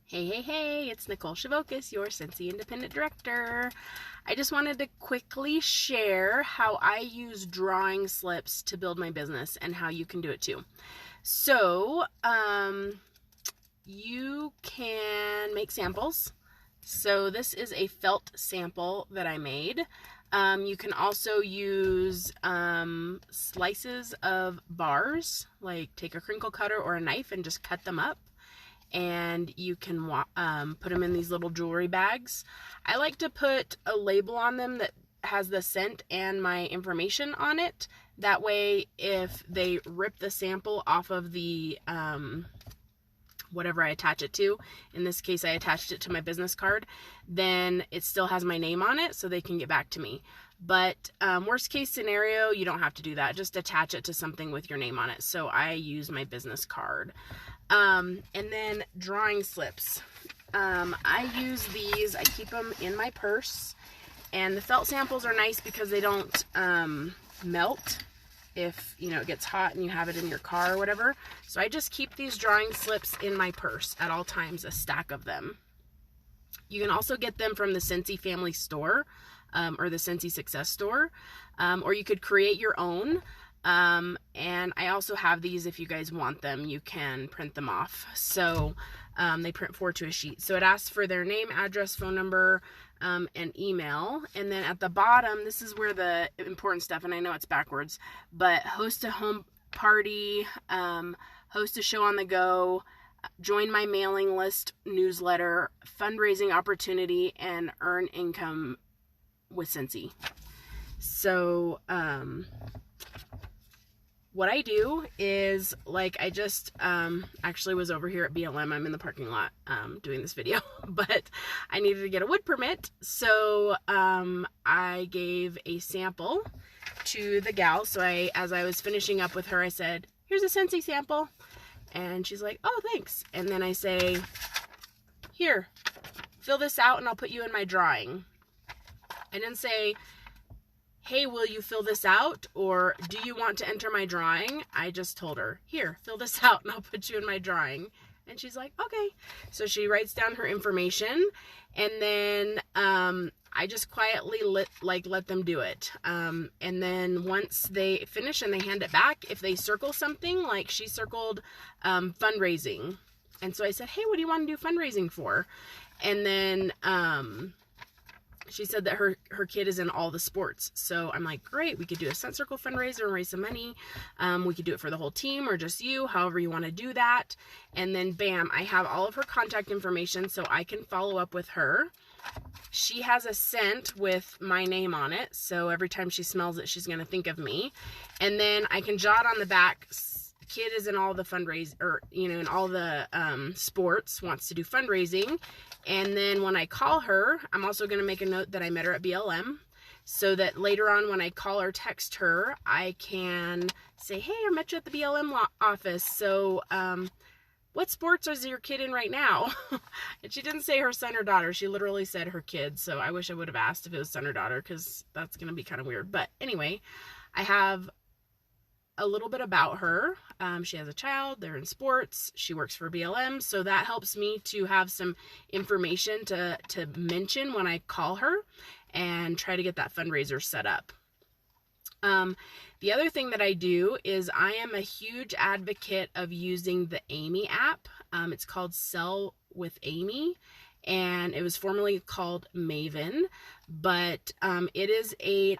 Hey, it's Nicole Shevokas, your Scentsy Independent Director. I just wanted to quickly share how I use drawing slips to build my business and how you can do it too. So, you can make samples. So this is a felt sample that I made. You can also use slices of bars, like take a crinkle cutter or a knife and just cut them up. And you can put them in these little jewelry bags. I like to put a label on them that has the scent and my information on it. That way, if they rip the sample off of the whatever I attach it to, in this case I attached it to my business card, then it still has my name on it so they can get back to me. But worst case scenario, you don't have to do that. Just attach it to something with your name on it. So I use my business card. And then drawing slips. I use these, I keep them in my purse, and the felt samples are nice because they don't melt if it gets hot and you have it in your car or whatever. So I just keep these drawing slips in my purse at all times, a stack of them. You can also get them from the Scentsy family store, or the Scentsy success store, or you could create your own. And I also have these. If you guys want them, you can print them off. So they print 4 to a sheet. So it asks for their name, address, phone number, and email. And then at the bottom, this is where the important stuff, and I know it's backwards, but host a home party, host a show on the go, join my mailing list newsletter, fundraising opportunity, and earn income with Scentsy. So, what I do is, like, I just actually was over here at BLM. I'm in the parking lot doing this video, but I needed to get a wood permit. So I gave a sample to the gal. So as I was finishing up with her, I said, here's a Scentsy sample. And she's like, oh, thanks. And then I say, here, fill this out and I'll put you in my drawing. I didn't say, hey, will you fill this out? Or do you want to enter my drawing? I just told her, here, fill this out and I'll put you in my drawing. And she's like, okay. So she writes down her information, and then I just quietly let them do it. And then once they finish and they hand it back, if they circle something, like she circled fundraising. And so I said, hey, what do you want to do fundraising for? And then she said that her kid is in all the sports. So I'm like, great, we could do a Scent Circle fundraiser and raise some money. We could do it for the whole team or just you, however you want to do that. And then bam, I have all of her contact information so I can follow up with her. She has a scent with my name on it. So every time she smells it, she's going to think of me. And then I can jot on the back, kid is in all the in all the sports, wants to do fundraising. And then when I call her, I'm also going to make a note that I met her at BLM, so that later on when I call or text her, I can say, hey, I met you at the BLM office. So what sports is your kid in right now? And she didn't say her son or daughter. She literally said her kid. So I wish I would have asked if it was son or daughter, because that's going to be kind of weird. But anyway, I have a little bit about her. She has a child, they're in sports, she works for BLM, so that helps me to have some information to mention when I call her and try to get that fundraiser set up. The other thing that I do is I am a huge advocate of using the Amy app. It's called Sell with Amy, and it was formerly called Maven, but it is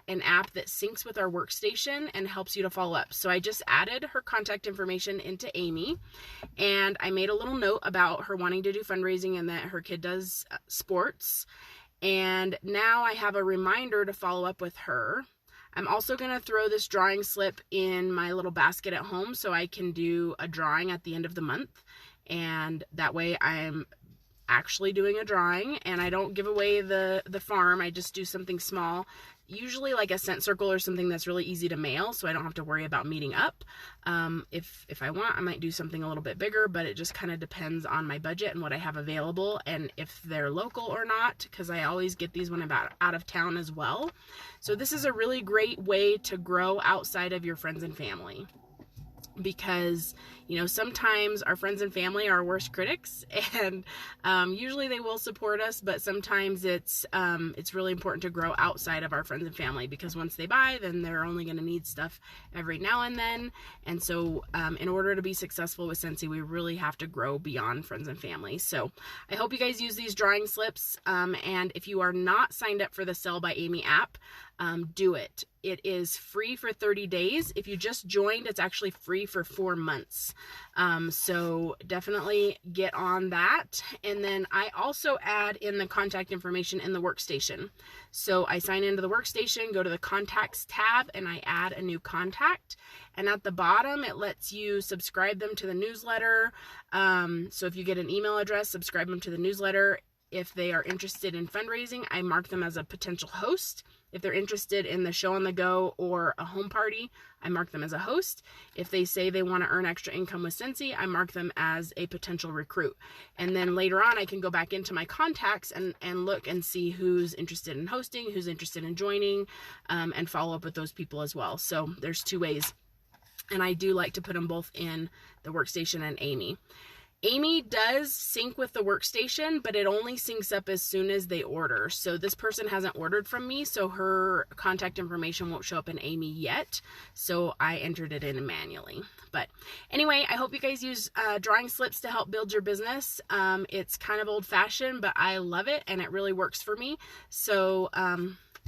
an app that syncs with our workstation and helps you to follow up. So I just added her contact information into Amy, and I made a little note about her wanting to do fundraising and that her kid does sports. And now I have a reminder to follow up with her. I'm also going to throw this drawing slip in my little basket at home so I can do a drawing at the end of the month. And that way I'm actually doing a drawing, and I don't give away the farm. I just do something small, usually like a scent circle or something that's really easy to mail, so I don't have to worry about meeting up. If I want, I might do something a little bit bigger, but it just kind of depends on my budget and what I have available and if they're local or not, because I always get these when I'm out of town as well. So this is a really great way to grow outside of your friends and family. because, you know, sometimes our friends and family are our worst critics, and usually they will support us, but sometimes it's really important to grow outside of our friends and family, because once they buy, then they're only going to need stuff every now and then. And so in order to be successful with Scentsy, we really have to grow beyond friends and family. So I hope you guys use these drawing slips, and if you are not signed up for the Sell by Amy app, do it. It is free for 30 days. If you just joined, it's actually free for 4 months. So definitely get on that. And then I also add in the contact information in the workstation. So I sign into the workstation, go to the contacts tab, and I add a new contact. And at the bottom, it lets you subscribe them to the newsletter. So if you get an email address, subscribe them to the newsletter. If they are interested in fundraising, I mark them as a potential host. If they're interested in the show on the go or a home party, I mark them as a host. If they say they want to earn extra income with Scentsy, I mark them as a potential recruit. And then later on, I can go back into my contacts and look and see who's interested in hosting, who's interested in joining, and follow up with those people as well. So there's 2 ways. And I do like to put them both in the workstation and Amy. Amy does sync with the workstation, but it only syncs up as soon as they order. So this person hasn't ordered from me, so her contact information won't show up in Amy yet. So I entered it in manually. But anyway, I hope you guys use drawing slips to help build your business. It's kind of old-fashioned, but I love it, and it really works for me. So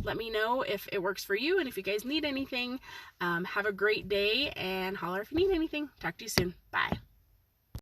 let me know if it works for you, and if you guys need anything. Have a great day, and holler if you need anything. Talk to you soon. Bye.